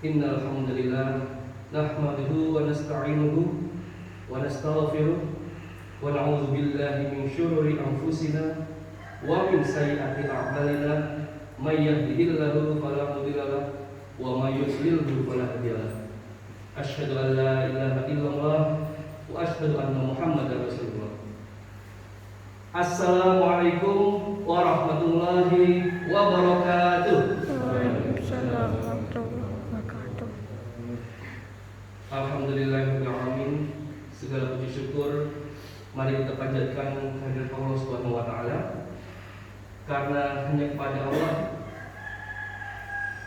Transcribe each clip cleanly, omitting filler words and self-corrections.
Innal hamdalillah nahmaduhu wa nasta'inuhu wa nastaghfiruh wa na'udzu billahi min syururi anfusina wa min sayyiati a'malina may yahdihillahu fala mudilla lahu wa may yudlilhu fala hadiya lahu. Asyhadu an la ilaha illallah wa asyhadu anna Muhammadar Rasulullah. Assalamualaikum warahmatullahi wabarakatuh. Waalaikumsalam warahmatullahi wabarakatuh. Alhamdulillahirabbil alamin. Segala puji syukur mari kita panjatkan kehadirat Allah Subhanahu wa taala. Karena hanya kepada Allah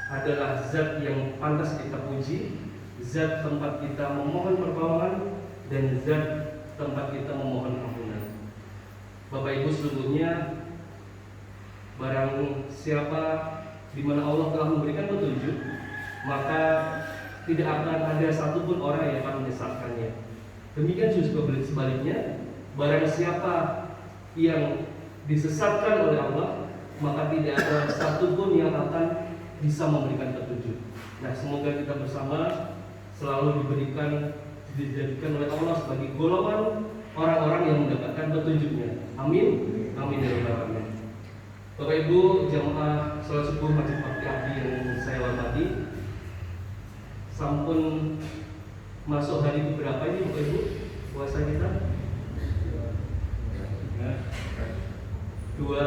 adalah zat yang pantas kita puji, zat tempat kita memohon pertolongan, dan zat tempat kita memohon ampunan. Bapak Ibu, sesungguhnya barang siapa di mana Allah telah memberikan petunjuk, maka tidak akan ada satupun orang yang akan menyesatkannya. Demikian juga sebaliknya, barang siapa yang disesatkan oleh Allah, maka tidak ada satupun yang akan bisa memberikan petunjuk. Nah, semoga kita bersama selalu dijadikan oleh Allah sebagai golongan orang-orang yang mendapatkan petunjuknya. Amin. Amin ya rabbal alamin. Bapak Ibu jamaah salat subuh Masjid Bakti Abdi yang saya hormati, sampun masuk hari berapa ini Bapak Ibu puasa kita? Dua,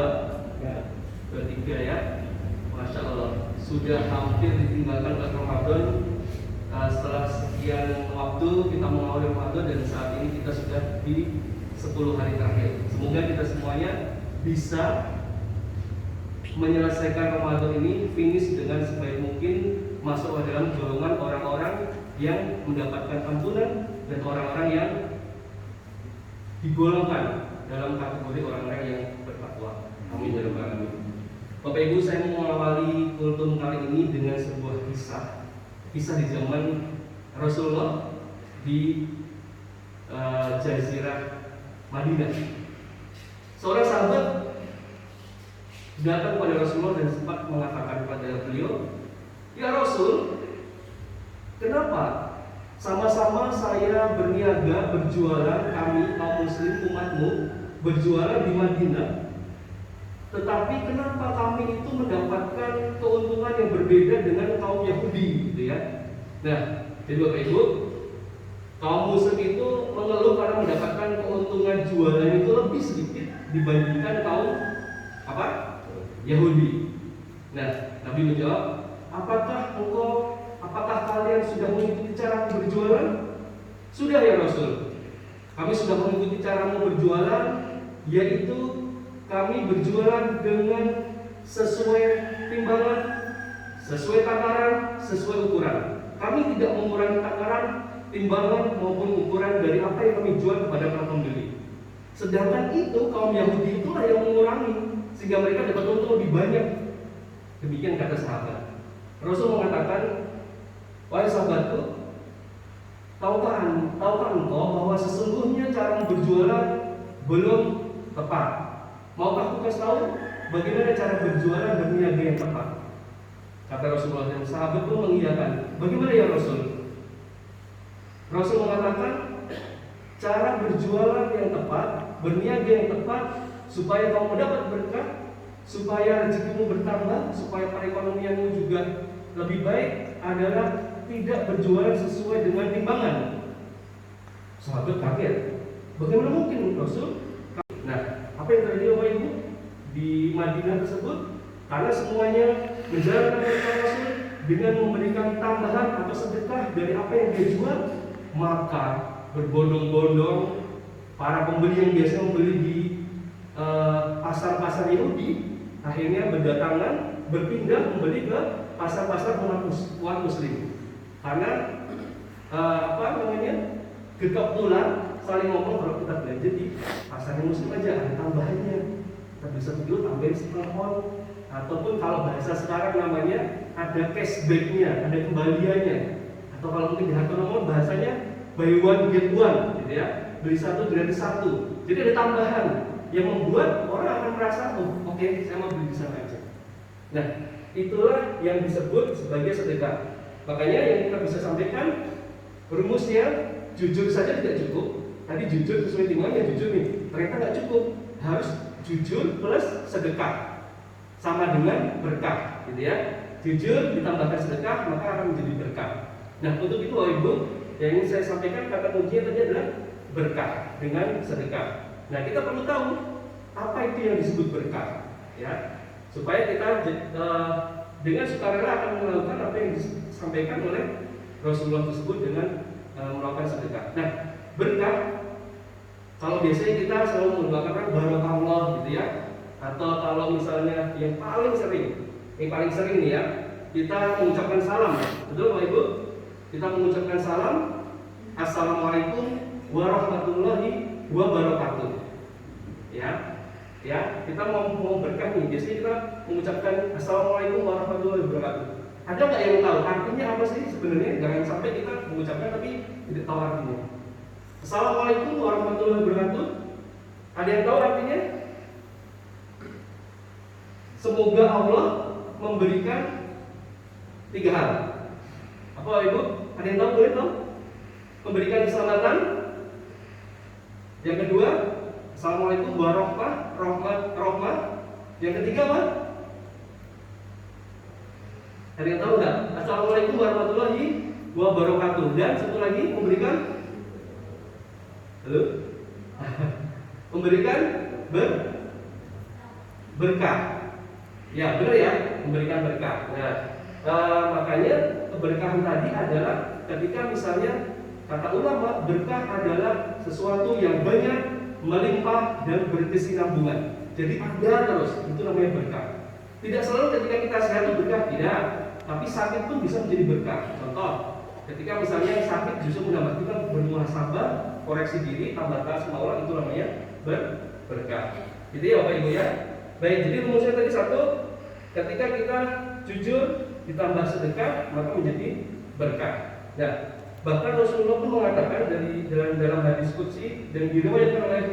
tiga ya. Masya Allah, sudah hampir ditinggalkan oleh Ramadan. Setelah sekian waktu kita mengawali Ramadan, dan saat ini kita sudah di 10 hari terakhir. Semoga kita semuanya bisa menyelesaikan Ramadan ini finish dengan sebaik mungkin, masuk ke dalam golongan orang-orang yang mendapatkan ampunan dan orang-orang yang digolongkan dalam kategori orang-orang yang bertakwa. Amin ya rabbal alamin. Bapak Ibu, saya mau mengawali kultum kali ini dengan sebuah kisah di zaman Rasulullah di Jazirah Madinah. Seorang sahabat datang kepada Rasulullah dan sempat mengatakan kepada beliau, "Ya Rasul, kenapa sama-sama saya berniaga, berjualan, kami kaum muslim umatmu berjualan di Madinah, tetapi kenapa kami itu mendapatkan keuntungan yang berbeda dengan kaum Yahudi?" Gitu ya. Nah, jadi Bapak Ibu, kaum muslim itu mengeluh karena mendapatkan keuntungan jualan itu lebih sedikit dibandingkan kaum Yahudi. Nah, Nabi menjawab, apakah kalian sudah mengikuti cara berjualan? Sudah ya Rasul, kami sudah mengikuti caramu berjualan, yaitu kami berjualan dengan sesuai timbangan, sesuai takaran, sesuai ukuran. Kami tidak mengurangi takaran, timbangan maupun ukuran dari apa yang kami jual kepada para pembeli. Sedangkan itu kaum Yahudi itulah yang mengurangi, sehingga mereka dapat untung lebih banyak. Demikian kata sahabat. Rasul mengatakan, "Wahai sahabatku, tahukah engkau bahwa sesungguhnya cara berjualan belum tepat? Maukah aku kasih tahu bagaimana cara berjualan berniaga yang tepat?" Kata Rasulullah, dan sahabat pun mengiyakan. "Bagaimana ya Rasul?" Rasul mengatakan, cara berjualan yang tepat, berniaga yang tepat, supaya kamu mendapat berkah, supaya rezekimu bertambah, supaya perekonomianmu juga lebih baik, adalah tidak berjualan sesuai dengan timbangan. Sahabat kaget. Bagaimana mungkin Rasul? Nah, apa yang terjadi Bapak Ibu di Madinah tersebut? Karena semuanya menjalankan perintah Rasul dengan memberikan tambahan atau sedekah dari apa yang dia jual, maka berbondong-bondong para pembeli yang biasa membeli di pasar-pasar Yahudi akhirnya berdatangan, berpindah membeli ke pasar-pasar umat muslim. Karena gegap tular saling ngomong, kalau kita belanja di pasar muslim aja ada tambahannya, kita bisa dulu tambahin setengah on, ataupun kalau bahasa sekarang namanya ada cashbacknya, ada kembaliannya, atau kalau mungkin di Hartono bahasanya buy one get one, gitu ya, beli satu gratis satu. Jadi ada tambahan yang membuat orang akan merasa, oke, saya mau beli di sana aja. Nah, itulah yang disebut sebagai sedekah. Makanya yang kita bisa sampaikan rumusnya, jujur saja tidak cukup. Tadi jujur sesuai timbangannya jujur nih, ternyata nggak cukup. Harus jujur plus sedekah sama dengan berkah, gitu ya. Jujur ditambahkan sedekah maka akan menjadi berkah. Nah, untuk itu Bapak Ibu, yang ingin saya sampaikan kata kuncinya tadi adalah berkah dengan sedekah. Nah, kita perlu tahu apa itu yang disebut berkah, ya, supaya kita dengan sukarela akan melakukan apa yang disampaikan oleh Rasulullah tersebut dengan melakukan sedekah. Nah, berkah, kalau biasanya kita selalu menggunakan barokallah gitu ya, atau kalau misalnya yang paling sering nih ya, kita mengucapkan salam, betul Bapak Ibu? Kita mengucapkan salam, assalamualaikum warahmatullahi wabarakatuh. Ya, kita mau berkah nih, biasanya kita mengucapkan assalamualaikum warahmatullahi wabarakatuh. Ada nggak yang tahu artinya apa sih sebenarnya? Jangan sampai kita mengucapkan tapi tidak tahu artinya. Assalamualaikum warahmatullahi wabarakatuh. Ada yang tahu artinya? Semoga Allah memberikan 3 hal. Apa Ibu? Ada yang tahu? Boleh tahu? Memberikan keselamatan. Yang kedua, assalamualaikum warahmah. Yang ketiga apa? Ada yang tahu nggak? Assalamualaikum warahmatullahi wabarakatuh. Dan satu lagi memberikan, halo, memberikan berkah. Ya benar ya, memberikan berkah. Nah, makanya keberkahan tadi adalah ketika misalnya kata ulama, berkah adalah sesuatu yang banyak, melimpah dan berkesinambungan. Jadi ada terus, itu namanya berkah. Tidak selalu ketika kita sehat itu berkah, tidak. Tapi sakit pun bisa menjadi berkah. Contoh, ketika misalnya sakit justru menambah kita bermuhasabah, koreksi diri, tambah taat sama Allah, itu namanya berkah. Gitu ya Bapak Ibu ya. Baik, jadi rumusnya tadi satu, ketika kita jujur ditambah sedekah maka menjadi berkah. Nah, bahkan Rasulullah pun mengatakan dalam hadis qudsi dan diriwayatkan oleh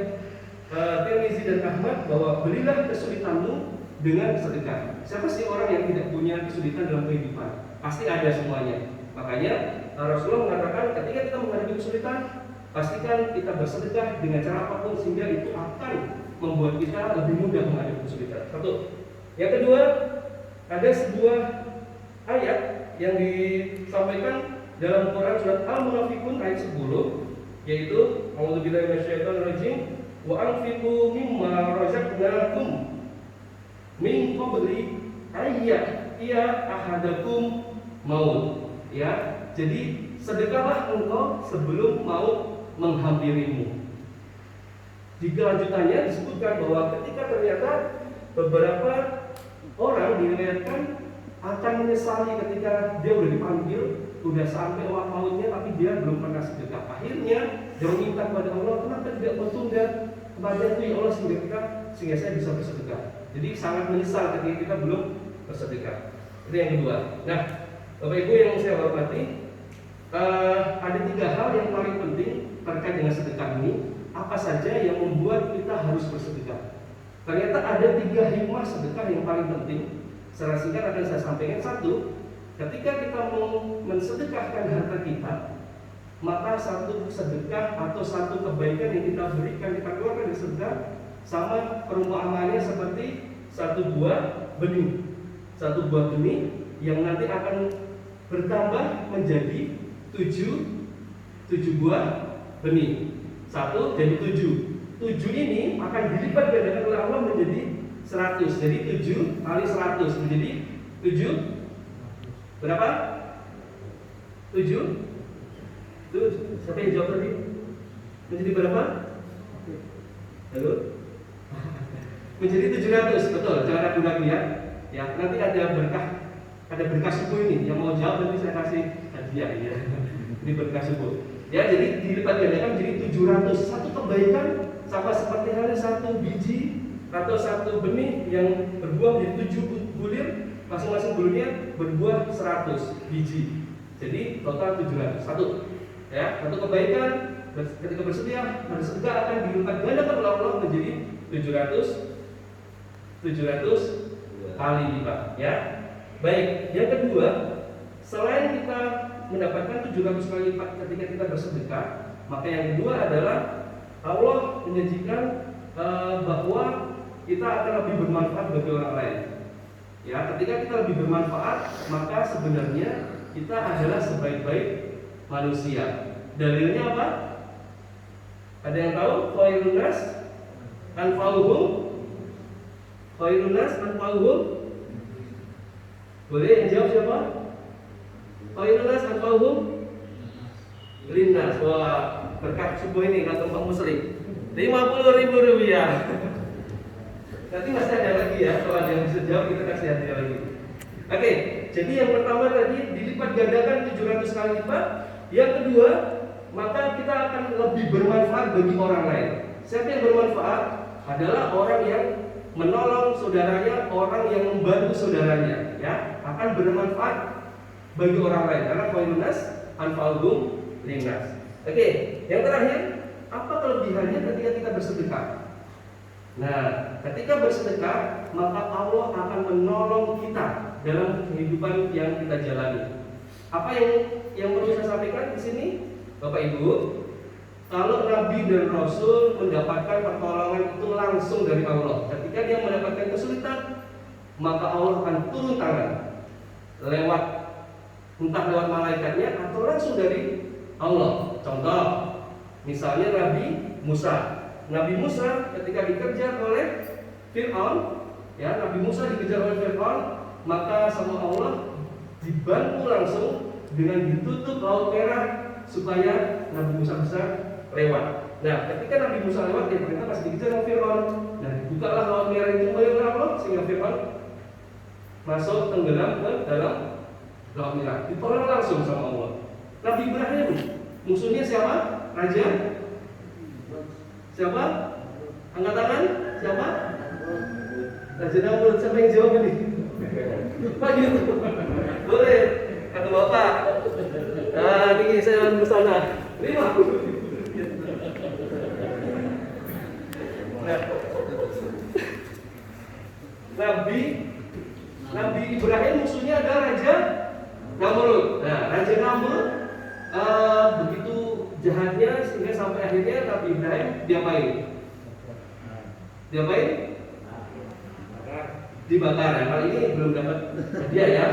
Tirmizi dan Ahmad bahwa berilah kesulitanmu dengan sedekah. Siapa sih orang yang tidak punya kesulitan dalam kehidupan? Pasti ada semuanya. Makanya Rasulullah mengatakan ketika kita menghadapi kesulitan, pastikan kita bersedekah dengan cara apapun sehingga itu akan membuat kita lebih mudah menghadapi kesulitan. Satu. Yang kedua, ada sebuah ayat yang disampaikan dalam Quran surat Al-Munafikun ayat 10, yaitu A'udzubillahi minasyaitonirrajim wa anfiqu mimma razaqnakum min qabli ayyatiya ahadakum maut. Ya, jadi sedekahlah engkau sebelum maut menghampirimu. Di kelanjutannya disebutkan bahwa ketika ternyata beberapa orang diriwayatkan akan menyesali ketika dia udah dipanggil, udah sampai waktu mautnya tapi dia belum pernah sedekah. Akhirnya dia meminta kepada Allah, kenapa tidak kau tunda kepada itu ya Allah sehingga saya bisa bersedekah. Jadi sangat menyesal ketika kita belum bersedekah. Itu yang kedua. Nah, Bapak Ibu yang saya hormati, ada 3 hal yang paling penting terkait dengan sedekah ini. Apa saja yang membuat kita harus bersedekah? Ternyata ada 3 hikmah sedekah yang paling penting. Secara singkat akan saya sampaikan. Satu, ketika kita mau mensedekahkan harta kita, maka satu sedekah atau satu kebaikan yang kita berikan, kita keluarkan dari sedekah, sama perumpamaannya seperti satu buah benih. Satu buah benih yang nanti akan bertambah menjadi 7 buah benih. 1 jadi 7. 7 ini akan dilipat gandakan oleh Allah menjadi 100. Jadi 7 kali 100 menjadi 7 berapa? 7? Itu siapa yang jawab tadi? Menjadi berapa? Halo? Menjadi 700, betul. Jangan ragu-ragu ya. Ya, nanti ada berkah subuh ini. Yang mau jawab nanti saya kasih hadiah ya. Ini berkah subuh. Ya, jadi dilipat gandakan menjadi 700. Satu kebaikan sama seperti halnya satu biji atau satu benih yang berbuah menjadi 7 bulir, masing-masing bulirnya berbuah 100 biji. Jadi total 700. Satu. Ya, satu kebaikan ketika bersedekah akan dilipat gandakan oleh Allah menjadi 700 kali lipat, ya. Baik, yang kedua, selain kita mendapatkan 700 kali lipat ketika kita bersedekah. Maka yang kedua adalah Allah menjanjikan bahwa kita akan lebih bermanfaat bagi orang lain. Ya, ketika kita lebih bermanfaat, maka sebenarnya kita adalah sebaik-baik manusia. Dalilnya apa? Ada yang tahu? Khairun nas anfa'uhum. Khairun nas anfa'uhum. Boleh yang jawab siapa? Khairun nas anfa'uhum linnas. Wah, berkat subuh ini kata Pak Muslim 50.000 rupiah. Nanti masih ada lagi ya, kalau ada yang bisa jawab kita kasih hadiah lagi. Oke, jadi yang pertama tadi dilipat gandakan 700 kali lipat. Yang kedua, maka kita akan lebih bermanfaat bagi orang lain. Siapa yang bermanfaat? Adalah orang yang menolong saudaranya, orang yang membantu saudaranya, ya, akan bermanfaat bagi orang lain. Karena khairun nas anfa'uhum linnas. Oke, yang terakhir, apa kelebihannya ketika kita bersedekah? Nah, ketika bersedekah, maka Allah akan menolong kita dalam kehidupan yang kita jalani. Apa yang perlu saya sampaikan di sini, Bapak Ibu? Kalau Nabi dan Rasul mendapatkan pertolongan itu langsung dari Allah. Ketika dia mendapatkan kesulitan, maka Allah akan turun tangan lewat entah lewat malaikatnya atau langsung dari Allah. Contoh, misalnya Nabi Musa. Nabi Musa ketika dikejar oleh Fir'aun, ya, Nabi Musa dikejar oleh Fir'aun, maka sama Allah dibantu langsung dengan ditutup laut merah supaya Nabi Musa bisa lewat. Nah, ketika Nabi Musa lewat, dia ternyata masih dikejar oleh Fir'aun. Nah, dibukalah laut merah itu oleh Allah sehingga Fir'aun masuk tenggelam ke dalam laut merah. Ditolong langsung sama Allah. Nabi Ibrahim, musuhnya siapa? Raja? Siapa? Angkat tangan? Siapa? Raja Namrud. Siapa yang jawab ini? Pak gitu. Boleh. Kata Bapak. Nah, ini saya bersana. Lima. Nah, Nabi Ibrahim musuhnya adalah Raja Namrud. Nah, Raja Namrud begitu jahatnya sehingga sampai akhirnya Nabi Ibrahim diapain? Dibakar. Nah, kali ini belum dapat hadiah ya.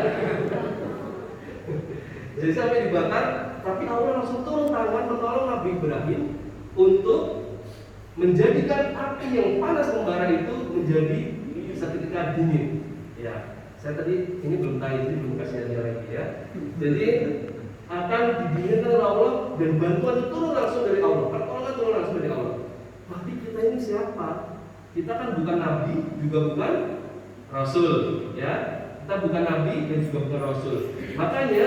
Jadi sampai dibakar, tapi Allah langsung turun tangan menolong Nabi Ibrahim untuk menjadikan api yang panas membara itu menjadi seketika dingin. Ya, saya tadi ini belum tahu, jadi belum kasih hadiah lagi ya. Jadi akan didinginkan oleh Allah dan bantuan itu turun langsung dari Allah. Pertolongan turun langsung dari Allah. Tapi kita ini siapa? Kita kan bukan nabi, juga bukan rasul, ya. Kita bukan nabi dan juga bukan rasul. Makanya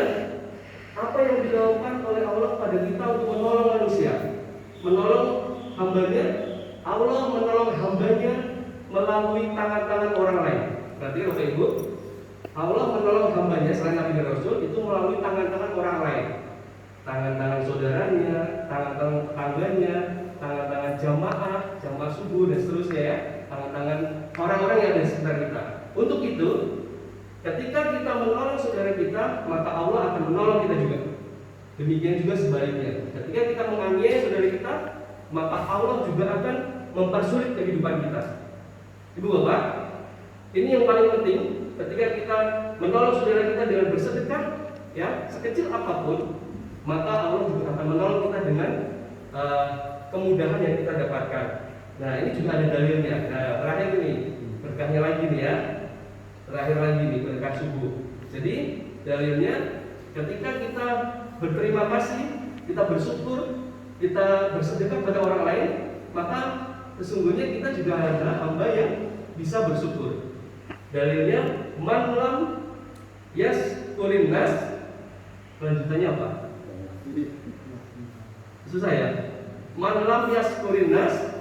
apa yang dilakukan oleh Allah pada kita untuk menolong manusia, menolong hambanya, Allah menolong hambanya melalui tangan-tangan orang lain. Berarti Bapak Ibu, Allah menolong hambanya selain Nabi dan Rasul itu melalui tangan-tangan orang lain, tangan-tangan saudaranya, tangan-tangan tetangganya, tangan-tangan jamaah subuh dan seterusnya ya, tangan-tangan orang-orang yang ada di sekitar kita. Untuk itu, ketika kita menolong saudara kita, maka Allah akan menolong kita juga. Demikian juga sebaliknya. Ketika kita menganiaya saudara kita, maka Allah juga akan mempersulit kehidupan kita. Ibu Bapak, ini yang paling penting. Ketika kita menolong saudara kita dengan bersedekah, ya, sekecil apapun, maka Allah juga akan menolong kita dengan kemudahan yang kita dapatkan. Nah, ini juga ada dalilnya. Nah, terakhir ini berkahnya lagi nih ya. Terakhir lagi nih berkah subuh. Jadi dalilnya ketika kita berterima kasih, kita bersyukur, kita bersedekah pada orang lain, maka sesungguhnya kita juga adalah hamba yang bisa bersyukur. Dalilnya man lam yaskurin nas. Lanjutannya apa? Susah ya? Man lam yaskurin nas.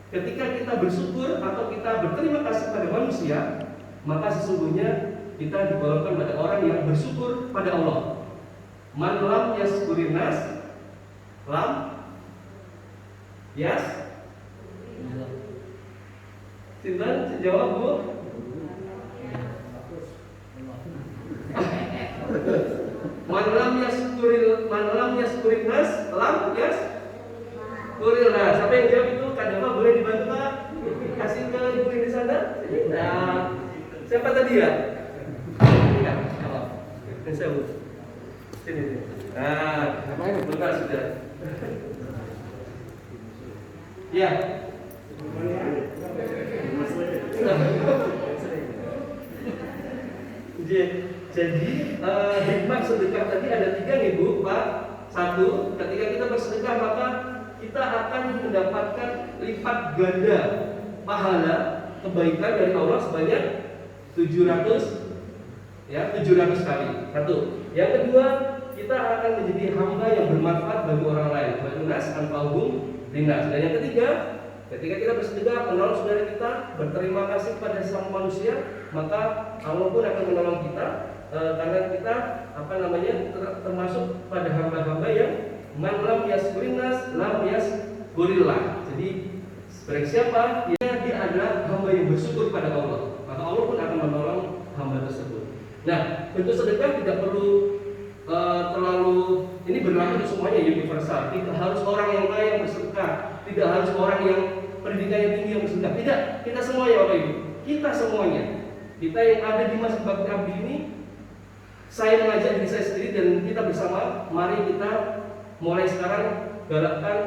Ketika kita bersyukur atau kita berterima kasih pada manusia, maka sesungguhnya kita digolongkan pada orang yang bersyukur pada Allah. Man lam yaskurin nas. Lam yas. Sinten jawab Bu? Man lam yaskurin yaskurinnas lam yaskurillah. Siapa yang jawab itu? Kak Dava boleh dibantu Kak? Kasih ke ibu di sana. Nah, siapa tadi ya? Ya, ini saya sini. Nah, benar sudah. Ya. Jadi hikmah sedekah tadi ada 3 nih Bu, Pak. 1, ketika kita bersedekah maka kita akan mendapatkan lipat ganda pahala kebaikan dari Allah sebanyak 700 kali. 1. Yang kedua, kita akan menjadi hamba yang bermanfaat bagi orang lain. Balunas anfa'uhum linnas. Dan yang ketiga, ketika kita bersedekah menolong saudara kita, berterima kasih kepada sesama manusia, maka Allah pun akan menolong kita karena kita termasuk pada hamba-hamba yang man lam yaskurinnas lam yaskurillah. Jadi barang siapa dia adalah hamba yang bersyukur pada Allah, maka Allah pun akan menolong hamba tersebut. Nah, bentuk sedekah tidak perlu terlalu, ini berlaku untuk semuanya, universal. Tidak harus orang yang kaya yang bersedekah, tidak harus orang yang pendidikannya tinggi yang bersedekah. Tidak, kita semuanya Bapak Ibu, kita semuanya, kita yang ada di Masjid Bakti Abdi ini, saya mengajak diri saya sendiri dan kita bersama, mari kita mulai sekarang galakkan,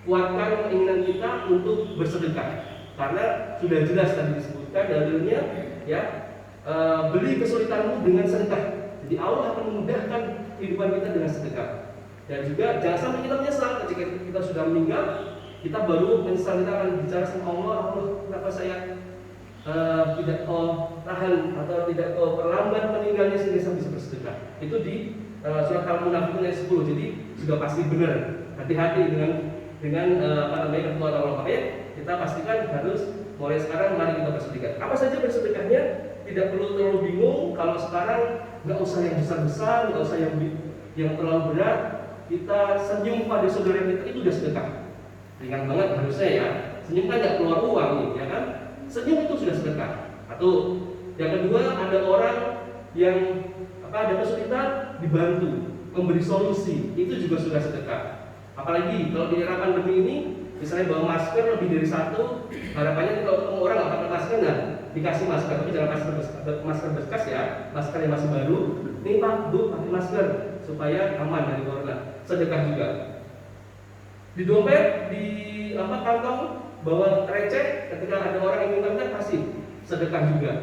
kuatkan keinginan kita untuk bersedekah. Karena sudah jelas tadi disebutkan dalilnya, ya, beli kesulitanmu dengan sedekah. Jadi Allah akan memudahkan kehidupan kita dengan sedekah. Dan juga jangan sampai kita menyesal ketika kita sudah meninggal, kita baru menyesal, kita akan bicara sama Allah, kenapa saya tidak tahan atau tidak perlambat meninggalnya sehingga saya bisa bersedekah. Itu di surat Al-Munafiqun ayat 10. Jadi sudah pasti benar. Hati-hati dengan ketentuan Allah. Makanya kita pastikan harus mulai sekarang mari kita bersedekah. Apa saja bersedekahnya? Tidak perlu terlalu bingung. Kalau sekarang nggak usah yang besar-besar, nggak usah yang terlalu berat. Kita senyum pada saudara kita itu udah sedekah. Ringan banget harusnya ya. Senyum kan nggak keluar uang nih, ya kan? Senyum itu sudah sedekah. Atau yang kedua, ada orang yang ada kesulitan dibantu, memberi solusi, itu juga sudah sedekah. Apalagi kalau di era pandemi ini, misalnya bawa masker lebih dari 1, harapannya kalau ketemu orang nggak pakai masker, nah dikasih masker, tapi jangan masker bekas ya, masker yang masih baru. Nih Pak, Bu, pakai masker supaya aman dari corona. Sedekah juga. Di dompet, di kantong, bawa receh, ketika ada orang yang minta kasih, sedekah juga.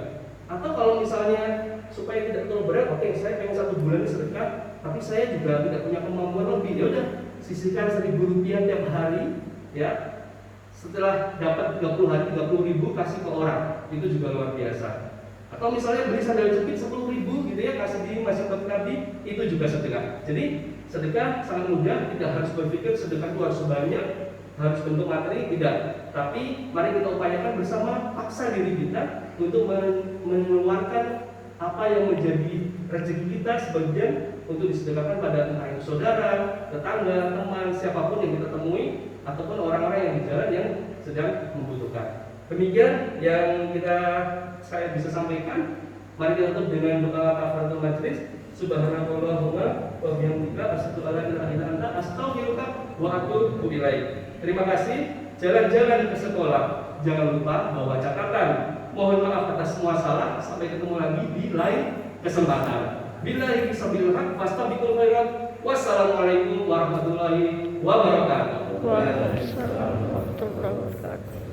Atau kalau misalnya supaya tidak terlalu berat, oke, saya pengen 1 bulan sedekah, tapi saya juga tidak punya kemampuan lebih, ya udah sisihkan 1.000 rupiah tiap hari, ya. Setelah dapat 30 hari, 30.000 kasih ke orang, itu juga luar biasa. Atau misalnya beli sandal jepit 10.000 gitu ya, kasih di Masjid Bakti Abdi, itu juga sedekah. Jadi sedekah sangat mudah, tidak harus berpikir sedekah itu harus banyak, harus bentuk materi, tidak. Tapi mari kita upayakan bersama, paksa diri kita untuk mengeluarkan apa yang menjadi rezeki kita sebagian untuk disedekahkan pada entah itu saudara, tetangga, teman, siapapun yang kita temui, ataupun orang-orang yang di jalan yang sedang membutuhkan. Demikian yang saya bisa sampaikan. Mari kita tutup dengan doa kafaratul majlis. Subhanallahumma wa bihamdika asyhadu an la ilaha illa anta astaghfiruka wa atubu ilaik. Terima kasih. Jalan-jalan ke sekolah, jangan lupa bawa catatan. Mohon maaf atas semua salah. Sampai ketemu lagi di lain kesempatan. Billahi sabil haq fastabiqul khairat. Wassalamualaikum warahmatullahi wabarakatuh. Waalaikumsalam warahmatullahi wabarakatuh.